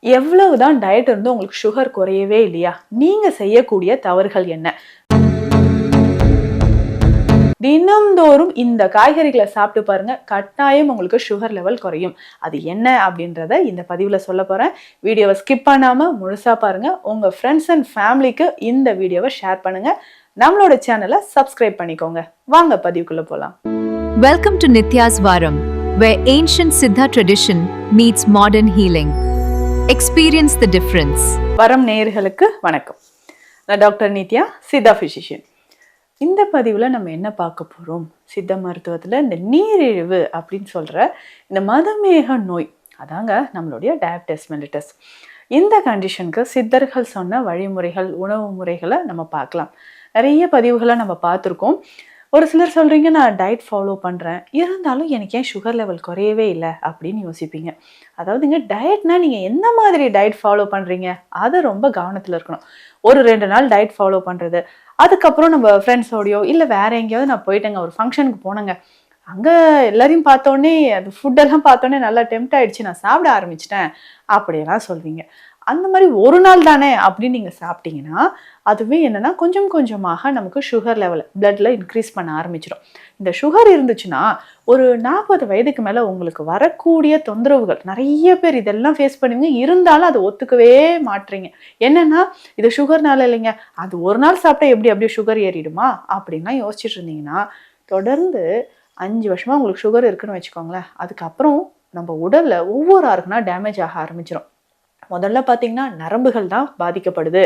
எவ்வளவுதான் டயட் இருந்து உங்களுக்கு சுகர் குறையவே இல்லையா? நீங்க செய்யக்கூடிய தவறுகள் என்ன? தினம்தோறும் இந்த காய்கறிகளை சாப்பிட்டு பாருங்க, கட்டாயம் உங்களுக்கு சுகர் லெவல் குறையும். அது என்ன அப்படின்றத இந்த பதிவுல சொல்ல போறேன். வீடியோவை ஸ்கிப் பண்ணாம முழுசா பாருங்க. உங்க ஃப்ரெண்ட்ஸ் அண்ட் ஃபேமிலிக்கு இந்த வீடியோவை ஷேர் பண்ணுங்க. நம்மளோட சேனலை சப்ஸ்கிரைப் பண்ணிக்கோங்க. வாங்க பதிவுக்குள்ள போலாம். Welcome to Nitya's Varam, where ancient Siddha tradition meets modern healing. Experience the difference. வரம் நேயர்களுக்கு வணக்கம். நான் டாக்டர் நித்யா, சித்தா பிசிஷியன். இந்த பதிவில் நம்ம என்ன பார்க்க போகிறோம்? சித்த மருத்துவத்தில் இந்த நீரிழிவு அப்படின்னு சொல்கிற இந்த மதமேக நோய், அதாங்க நம்மளுடைய டயபெட்டிஸ் மெலிட்டஸ். இந்த கண்டிஷனுக்கு சித்தர்கள் சொன்ன வழிமுறைகள், உணவு முறைகளை நம்ம பார்க்கலாம். நிறைய பதிவுகளை நம்ம பார்த்துருக்கோம். ஒரு சிலர் சொல்கிறீங்க, நான் டயட் ஃபாலோ பண்ணுறேன், இருந்தாலும் எனக்கு ஏன் சுகர் லெவல் குறையவே இல்லை அப்படின்னு யோசிப்பீங்க. அதாவதுங்க, டயட்னா நீங்கள் எந்த மாதிரி டயட் ஃபாலோ பண்ணுறீங்க அதை ரொம்ப கவனத்தில் இருக்கணும். ஒரு 2 நாள் டயட் ஃபாலோ பண்ணுறது, அதுக்கப்புறம் நம்ம ஃப்ரெண்ட்ஸோடையோ இல்லை வேறு எங்கேயாவது நான் போயிட்டேங்க, ஒரு ஃபங்க்ஷனுக்கு போனேங்க, அங்கே எல்லாரையும் பார்த்தோன்னே அது ஃபுட்டெல்லாம் பார்த்தோன்னே நல்லா டெம்ட் ஆகிடுச்சு, நான் சாப்பிட ஆரம்பிச்சிட்டேன் அப்படியெல்லாம் சொல்வீங்க. அந்த மாதிரி ஒரு நாள் தானே அப்படின்னு நீங்கள் சாப்பிட்டீங்கன்னா அதுவே என்னென்னா கொஞ்சம் கொஞ்சமாக நமக்கு சுகர் லெவல் பிளட்டில் இன்க்ரீஸ் பண்ண ஆரம்பிச்சிடும். இந்த சுகர் இருந்துச்சுன்னா ஒரு 40 வயதுக்கு மேலே உங்களுக்கு வரக்கூடிய தொந்தரவுகள் நிறைய பேர் இதெல்லாம் ஃபேஸ் பண்ணுவீங்க. இருந்தாலும் அது ஒத்துக்கவே மாட்டுறீங்க. என்னென்னா இது சுகர்னால இல்லைங்க, அது ஒரு நாள் சாப்பிட்டா எப்படி அப்படியே சுகர் ஏறிடுமா அப்படின்லாம் யோசிச்சுட்டு இருந்தீங்கன்னா தொடர்ந்து 5 வருஷமாக உங்களுக்கு சுகர் இருக்குன்னு வச்சுக்கோங்களேன். அதுக்கப்புறம் நம்ம உடலில் ஒவ்வொரு ஆர்கனா டேமேஜ் ஆக ஆரம்பிச்சிடும். முதல்ல பார்த்தீங்கன்னா நரம்புகள் தான் பாதிக்கப்படுது,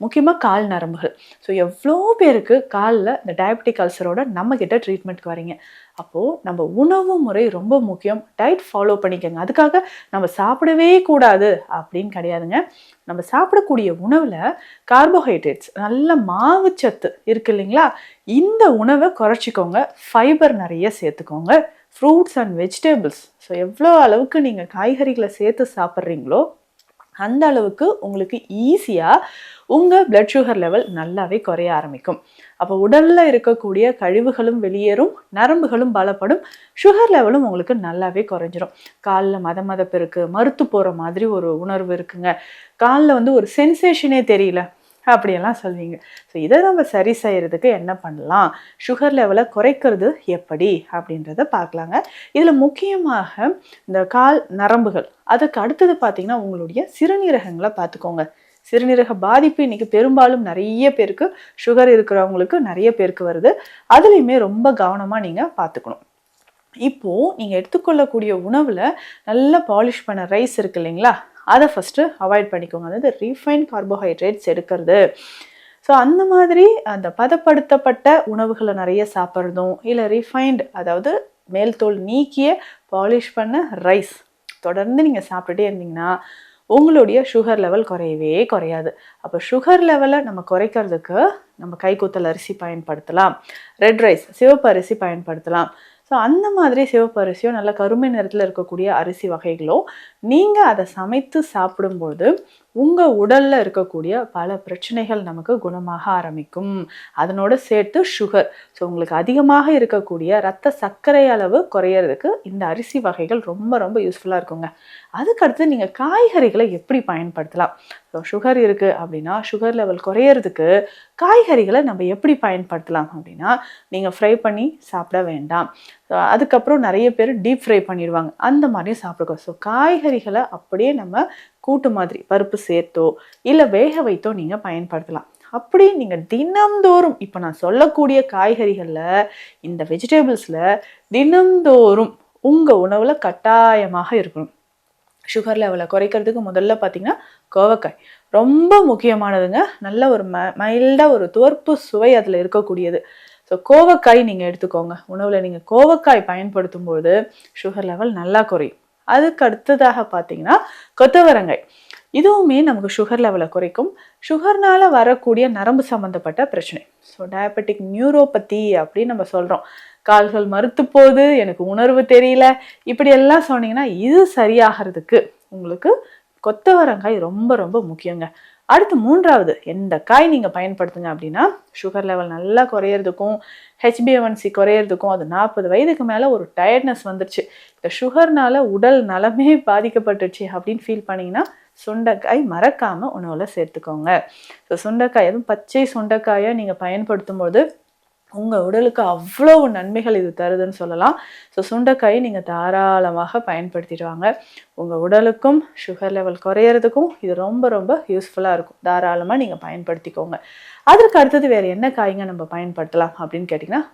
முக்கியமாக கால் நரம்புகள். ஸோ எவ்வளோ பேருக்கு காலில் இந்த டயபெட்டிக் அல்சரோட நம்மக்கிட்ட ட்ரீட்மெண்ட்க்கு வரீங்க. அப்போது நம்ம உணவு முறை ரொம்ப முக்கியம். டயட் ஃபாலோ பண்ணிக்கோங்க. அதுக்காக நம்ம சாப்பிடவே கூடாது அப்படின்னு கிடையாதுங்க. நம்ம சாப்பிடக்கூடிய உணவில் கார்போஹைட்ரேட்ஸ், நல்ல மாவுச்சத்து இருக்குது இல்லைங்களா, இந்த உணவை குறைச்சிக்கோங்க. ஃபைபர் நிறைய சேர்த்துக்கோங்க. ஃப்ரூட்ஸ் அண்ட் வெஜிடபிள்ஸ், ஸோ எவ்வளோ அளவுக்கு நீங்கள் காய்கறிகளை சேர்த்து சாப்பிட்றீங்களோ அந்த அளவுக்கு உங்களுக்கு ஈஸியாக உங்கள் பிளட் சுகர் லெவல் நல்லாவே குறைய ஆரம்பிக்கும். அப்போ உடலில் இருக்கக்கூடிய கழிவுகளும் வெளியேறும், நரம்புகளும் பலப்படும், சுகர் லெவலும் உங்களுக்கு நல்லாவே குறைஞ்சிரும். காலில் மதமதப்பு இருக்குது, மறுத்து போகிற மாதிரி ஒரு உணர்வு இருக்குங்க, காலில் ஒரு சென்சேஷனே தெரியல அப்படியெல்லாம் சொல்வீங்க. ஸோ இதை நம்ம சரி செய்கிறதுக்கு என்ன பண்ணலாம், சுகர் லெவலை குறைக்கிறது எப்படி அப்படின்றத பார்க்கலாங்க. இதில் முக்கியமாக இந்த கால் நரம்புகள், அதுக்கு அடுத்தது பார்த்திங்கன்னா உங்களுடைய சிறுநீரகங்களை பார்த்துக்கோங்க. சிறுநீரக பாதிப்பு இன்றைக்கி பெரும்பாலும் நிறைய பேருக்கு, சுகர் இருக்கிறவங்களுக்கு நிறைய பேருக்கு வருது. அதுலேயுமே ரொம்ப கவனமாக நீங்கள் பார்த்துக்கணும். இப்போது நீங்கள் எடுத்துக்கொள்ளக்கூடிய உணவில் நல்லா பாலிஷ் பண்ண ரைஸ் இருக்கு இல்லைங்களா, அதை ஃபஸ்ட்டு அவாய்ட் பண்ணிக்கோங்க. அதாவது ரீஃபைண்ட் கார்போஹைட்ரேட்ஸ் எடுக்கிறது. ஸோ அந்த மாதிரி அந்த பதப்படுத்தப்பட்ட உணவுகளை நிறைய சாப்பிட்றதும், இல்லை ரீஃபைண்ட் அதாவது மேல் தோல் நீக்கிய பாலிஷ் பண்ண ரைஸ் தொடர்ந்து நீங்கள் சாப்பிட்டுட்டே இருந்தீங்கன்னா உங்களுடைய சுகர் லெவல் குறையவே குறையாது. அப்போ சுகர் லெவலை நம்ம குறைக்கிறதுக்கு நம்ம கைக்குத்தல் அரிசி பயன்படுத்தலாம், ரெட் ரைஸ் சிவப்பு அரிசி பயன்படுத்தலாம். ஸோ அந்த மாதிரி சிவப்பு அரிசியோ நல்ல கருமை நிறத்தில் இருக்கக்கூடிய அரிசி வகைகளோ நீங்கள் அதை சமைத்து சாப்பிடும்போது உங்கள் உடலில் இருக்கக்கூடிய பல பிரச்சனைகள் நமக்கு குணமாக ஆரம்பிக்கும். அதனோட சேர்த்து சுகர், ஸோ உங்களுக்கு அதிகமாக இருக்கக்கூடிய இரத்த சர்க்கரை அளவு குறையிறதுக்கு இந்த அரிசி வகைகள் ரொம்ப ரொம்ப யூஸ்ஃபுல்லாக இருக்குங்க. அதுக்கடுத்து நீங்கள் காய்கறிகளை எப்படி பயன்படுத்தலாம்? ஸோ சுகர் இருக்குது அப்படின்னா சுகர் லெவல் குறையிறதுக்கு காய்கறிகளை நம்ம எப்படி பயன்படுத்தலாம் அப்படின்னா, நீங்கள் ஃப்ரை பண்ணி சாப்பிட வேண்டாம். அதுக்கப்புறம் நிறைய பேர் டீப் ஃப்ரை பண்ணிடுவாங்க, அந்த மாதிரியும் சாப்பிடுவோம். ஸோ காய்கறிகளை அப்படியே நம்ம கூட்டு மாதிரி பருப்பு சேர்த்தோ இல்லை வேக வைத்தோ நீங்கள் பயன்படுத்தலாம். அப்படி நீங்கள் தினம்தோறும், இப்போ நான் சொல்லக்கூடிய காய்கறிகளில் இந்த வெஜிடபிள்ஸில் தினம்தோறும் உங்கள் உணவில் கட்டாயமாக இருக்கணும். சுகர் லெவலை குறைக்கிறதுக்கு முதல்ல பார்த்தீங்கன்னா கோவக்காய் ரொம்ப முக்கியமானதுங்க. நல்ல ஒரு மைல்டாக ஒரு துவர்ப்பு சுவை அதில் இருக்கக்கூடியது. ஸோ கோவக்காய் நீங்கள் எடுத்துக்கோங்க. உணவில் நீங்கள் கோவக்காய் பயன்படுத்தும்போது சுகர் லெவல் நல்லா குறையும். அதுக்கு அடுத்ததாக பார்த்தீங்கன்னா கொத்தவரங்காய், இதுவுமே நமக்கு சுகர் லெவலை குறைக்கும். சுகர்னால் வரக்கூடிய நரம்பு சம்மந்தப்பட்ட பிரச்சனை, ஸோ டயபெட்டிக் நியூரோபதி அப்படின்னு நம்ம சொல்கிறோம். கால்கள் மறுத்து போகுது, எனக்கு உணர்வு தெரியல, இப்படியெல்லாம் சொன்னீங்கன்னா இது சரியாகிறதுக்கு உங்களுக்கு கொத்தவரங்காய் ரொம்ப ரொம்ப முக்கியங்க. அடுத்து 3வது எந்த காய் நீங்கள் பயன்படுத்துங்க அப்படின்னா சுகர் லெவல் நல்லா குறையிறதுக்கும் HbA1c குறையிறதுக்கும், அது 40 வயதுக்கு மேலே ஒரு டயர்ட்னஸ் வந்துருச்சு, இந்த சுகர்னால உடல் நலமே பாதிக்கப்பட்டுருச்சு அப்படின்னு ஃபீல் பண்ணிங்கன்னா சுண்டைக்காய் மறக்காமல் உணவில் சேர்த்துக்கோங்க. ஸோ சுண்டைக்காய், அதுவும் பச்சை சுண்டைக்காயை நீங்கள் பயன்படுத்தும்போது உங்கள் உடலுக்கு அவ்வளவு நன்மைகள் இது தருதுன்னு சொல்லலாம். ஸோ சுண்டைக்காய் நீங்கள் தாராளமாக பயன்படுத்திட்டு வாங்க. உங்கள் உடலுக்கும் சுகர் லெவல் குறையிறதுக்கும் இது ரொம்ப ரொம்ப யூஸ்ஃபுல்லாக இருக்கும். தாராளமாக நீங்கள் பயன்படுத்திக்கோங்க. அதற்கு அடுத்தது வேறு என்ன காய்ங்க நம்ம பயன்படுத்தலாம் அப்படின்னு கேட்டிங்கன்னா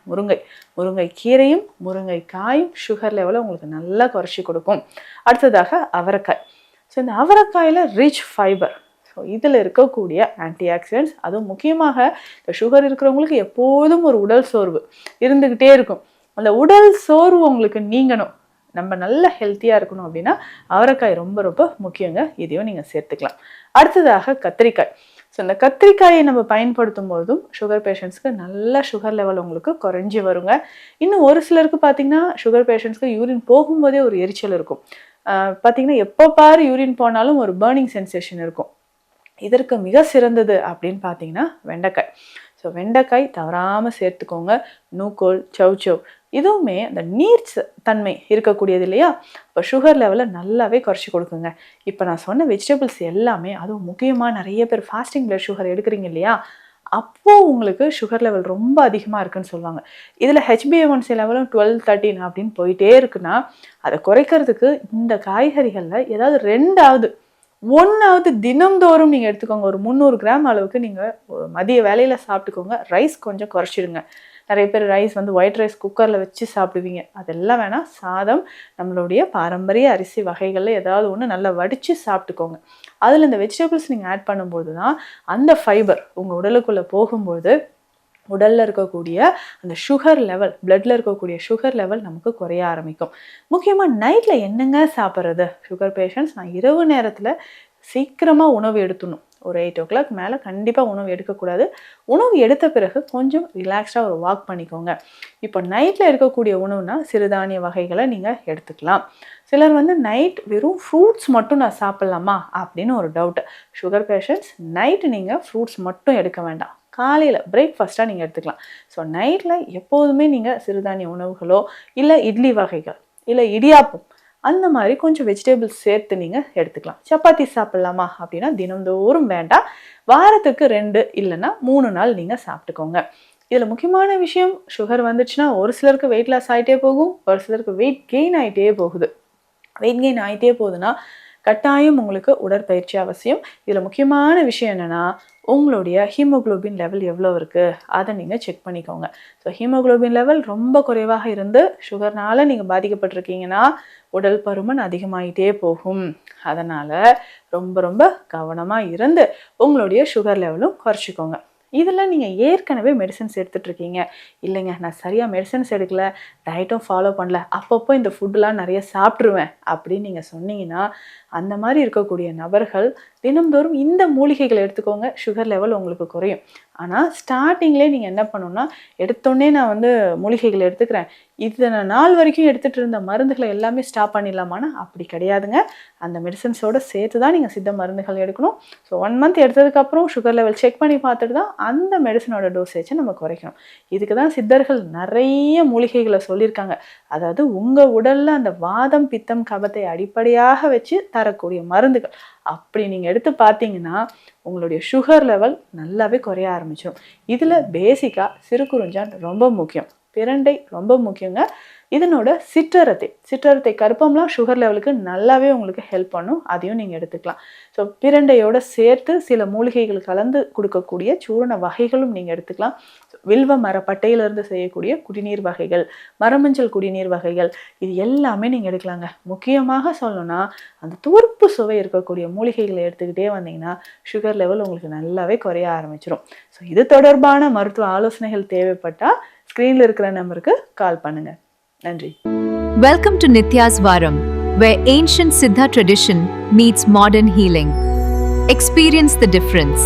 முருங்கை கீரையும் முருங்கை காயும் சுகர் லெவலை உங்களுக்கு நல்லா குறைச்சி கொடுக்கும். அடுத்ததாக அவரைக்காய். ஸோ இந்த அவரைக்காயில் ரிச் ஃபைபர், ஸோ இதில் இருக்கக்கூடிய ஆன்டி ஆக்சிடென்ட்ஸ், அதுவும் முக்கியமாக இந்த சுகர் இருக்கிறவங்களுக்கு எப்போதும் ஒரு உடல் சோர்வு இருந்துக்கிட்டே இருக்கும். அந்த உடல் சோர்வு உங்களுக்கு நீங்கணும், நம்ம நல்ல ஹெல்த்தியாக இருக்கணும் அப்படின்னா அவரைக்காய் ரொம்ப ரொம்ப முக்கியங்க. இதையும் நீங்கள் சேர்த்துக்கலாம். அடுத்ததாக கத்திரிக்காய். ஸோ இந்த கத்திரிக்காயை நம்ம பயன்படுத்தும் போதும் சுகர் பேஷண்ட்ஸ்க்கு நல்ல சுகர் லெவல் உங்களுக்கு குறைஞ்சி வருங்க. இன்னும் ஒரு சிலருக்கு பார்த்தீங்கன்னா சுகர் பேஷண்ட்ஸ்க்கு யூரின் போகும்போதே ஒரு எரிச்சல் இருக்கும். பார்த்தீங்கன்னா எப்போ பாரு யூரின் போனாலும் ஒரு பர்னிங் சென்சேஷன் இருக்கும். இதற்கு மிக சிறந்தது அப்படின்னு பார்த்தீங்கன்னா வெண்டைக்காய். ஸோ வெண்டைக்காய் தவறாமல் சேர்த்துக்கோங்க. நூக்கோல், சௌச்சவ் இதுவுமே அந்த நீர் தன்மை இருக்கக்கூடியது இல்லையா, இப்போ சுகர் லெவலை நல்லாவே குறைச்சி கொடுக்குங்க. இப்போ நான் சொன்ன வெஜிடபிள்ஸ் எல்லாமே, அதுவும் முக்கியமாக நிறைய பேர் ஃபாஸ்டிங் பிளட் சுகர் எடுக்கிறீங்க இல்லையா, அப்போது உங்களுக்கு சுகர் லெவல் ரொம்ப அதிகமாக இருக்குன்னு சொல்லுவாங்க. இதில் HbA1c லெவலும் 12-13 அப்படின்னு போயிட்டே இருக்குன்னா அதை குறைக்கிறதுக்கு இந்த காய்கறிகளில் ஏதாவது 1 தினம்தோறும் நீங்கள் எடுத்துக்கோங்க. ஒரு 300 கிராம் அளவுக்கு நீங்கள் மதிய வேலையில் சாப்பிட்டுக்கோங்க. ரைஸ் கொஞ்சம் குறைச்சிடுங்க. நிறைய பேர் ரைஸ் ஒயிட் ரைஸ் குக்கரில் வச்சு சாப்பிடுவீங்க, அதெல்லாம் வேணாம். சாதம், நம்மளுடைய பாரம்பரிய அரிசி வகைகளில் ஏதாவது ஒன்று நல்லா வடித்து சாப்பிட்டுக்கோங்க. அதில் இந்த வெஜிடபிள்ஸ் நீங்கள் ஆட் பண்ணும்போது தான் அந்த ஃபைபர் உங்கள் உடலுக்குள்ளே போகும்போது உடலில் இருக்கக்கூடிய அந்த சுகர் லெவல், பிளட்டில் இருக்கக்கூடிய சுகர் லெவல் நமக்கு குறைய ஆரம்பிக்கும். முக்கியமாக நைட்டில் என்னங்க சாப்பிட்றது? சுகர் பேஷண்ட்ஸ், நான் இரவு நேரத்தில் சீக்கிரமாக உணவு எடுத்துடணும். ஒரு 8 o'clock மேலே கண்டிப்பாக உணவு எடுக்கக்கூடாது. உணவு எடுத்த பிறகு கொஞ்சம் ரிலாக்ஸ்டாக ஒரு வாக் பண்ணிக்கோங்க. இப்போ நைட்டில் இருக்கக்கூடிய உணவுனா சிறுதானிய வகைகளை நீங்கள் எடுத்துக்கலாம். சிலர் நைட் வெறும் ஃப்ரூட்ஸ் மட்டும் நான் சாப்பிட்லாமா அப்படின்னு ஒரு டவுட்டு. சுகர் பேஷண்ட்ஸ், நைட்டு நீங்கள் ஃப்ரூட்ஸ் மட்டும் எடுக்க வேண்டாம். காலையில் பிரேக்ஃபாஸ்ட்டாக நீங்கள் எடுத்துக்கலாம். ஸோ நைட்டில் எப்போதுமே நீங்கள் சிறுதானிய உணவுகளோ இல்லை இட்லி வகைகள் இல்லை இடியாப்பம் அந்த மாதிரி கொஞ்சம் வெஜிடபிள்ஸ் சேர்த்து நீங்கள் எடுத்துக்கலாம். சப்பாத்தி சாப்பிட்லாமா அப்படின்னா தினந்தோறும் வேண்டாம். வாரத்துக்கு 2 இல்லைன்னா 3 நாள் நீங்கள் சாப்பிட்டுக்கோங்க. இதில் முக்கியமான விஷயம், சுகர் வந்துச்சுன்னா ஒரு சிலருக்கு வெயிட் லாஸ் ஆகிட்டே போகும், ஒரு சிலருக்கு வெயிட் கெயின் ஆகிட்டே போகுது. வெயிட் கெயின் ஆகிட்டே போகுதுன்னா கட்டாயம் உங்களுக்கு உடற்பயிற்சி அவசியம். இதில் முக்கியமான விஷயம் என்னென்னா, உங்களுடைய ஹீமோகுளோபின் லெவல் எவ்வளோ இருக்குது அதை நீங்கள் செக் பண்ணிக்கோங்க. ஸோ ஹீமோகுளோபின் லெவல் ரொம்ப குறைவாக இருந்து சுகர்னால் நீங்கள் பாதிக்கப்பட்டிருக்கீங்கன்னா உடல் பருமன் அதிகமாகிட்டே போகும். அதனால் ரொம்ப ரொம்ப கவனமாக இருந்து உங்களுடைய சுகர் லெவலும் குறைச்சிக்கோங்க. இதில் நீங்கள் ஏற்கனவே மெடிசன்ஸ் எடுத்துகிட்ருக்கீங்க, இல்லைங்க நான் சரியாக மெடிசன்ஸ் எடுக்கல, டயட்டும் ஃபாலோ பண்ணல, அப்பப்போ இந்த ஃபுட்டுலாம் நிறைய சாப்பிட்ருவேன் அப்படின்னு நீங்கள் சொன்னீங்கன்னா, அந்த மாதிரி இருக்கக்கூடிய நபர்கள் தினம்தோறும் இந்த மூலிகைகளை எடுத்துக்கோங்க. சுகர் லெவல் உங்களுக்கு குறையும். ஆனால் ஸ்டார்டிங்லேயே நீங்கள் என்ன பண்ணணும்னா, எடுத்தோடனே நான் மூலிகைகளை எடுத்துக்கிறேன், இத்தனை நாள் வரைக்கும் எடுத்துகிட்டு இருந்த மருந்துகளை எல்லாமே ஸ்டாப் பண்ணிடலாமான்னா அப்படி கிடையாதுங்க. அந்த மெடிசன்ஸோடு சேர்த்து தான் நீங்கள் சித்த மருந்துகள் எடுக்கணும். ஸோ 1 month எடுத்ததுக்கப்புறம் சுகர் லெவல் செக் பண்ணி பார்த்துட்டு தான் அந்த மெடிசனோட டோசேஜை நம்ம குறைக்கணும். இதுக்கு தான் சித்தர்கள் நிறைய மூலிகைகளை சொல்லியிருக்காங்க. அதாவது உங்கள் உடலில் அந்த வாதம், பித்தம், கபத்தை அடிப்படையாக வச்சு தரக்கூடிய மருந்துகள். அப்படி நீங்கள் எடுத்து பார்த்தீங்கன்னா உங்களுடைய சுகர் லெவல் நல்லாவே குறைய ஆரம்பிச்சிடும். இதில் பேசிக்காக சிறுகுறிஞ்சான் ரொம்ப முக்கியம், பிரண்டை ரொம்ப முக்கியங்க. இதனோட சிற்றரத்தை கருப்பம்லாம் சுகர் லெவலுக்கு நல்லாவே உங்களுக்கு ஹெல்ப் பண்ணும். அதையும் நீங்கள் எடுத்துக்கலாம். ஸோ பிரண்டையோட சேர்த்து சில மூலிகைகள் கலந்து கொடுக்கக்கூடிய சூரண வகைகளும் நீங்கள் எடுத்துக்கலாம். வில்வ மரப்பட்டையிலிருந்து செய்யக்கூடிய குடிநீர் வகைகள், மரமஞ்சள் குடிநீர் வகைகள், இது எல்லாமே நீங்கள் எடுக்கலாங்க. முக்கியமாக சொல்லணும்னா அந்த துவர்ப்பு சுவை இருக்கக்கூடிய மூலிகைகளை எடுத்துக்கிட்டே வந்தீங்கன்னா சுகர் லெவல் உங்களுக்கு நல்லாவே குறைய ஆரம்பிச்சிடும். ஸோ இது தொடர்பான மருத்துவ ஆலோசனைகள் தேவைப்பட்டால் ஸ்க்ரீனில் இருக்கிற நம்பருக்கு கால் பண்ணுங்க. நன்றி. Welcome to Nitya's Varam, where ancient Siddha tradition meets modern healing. Experience the difference.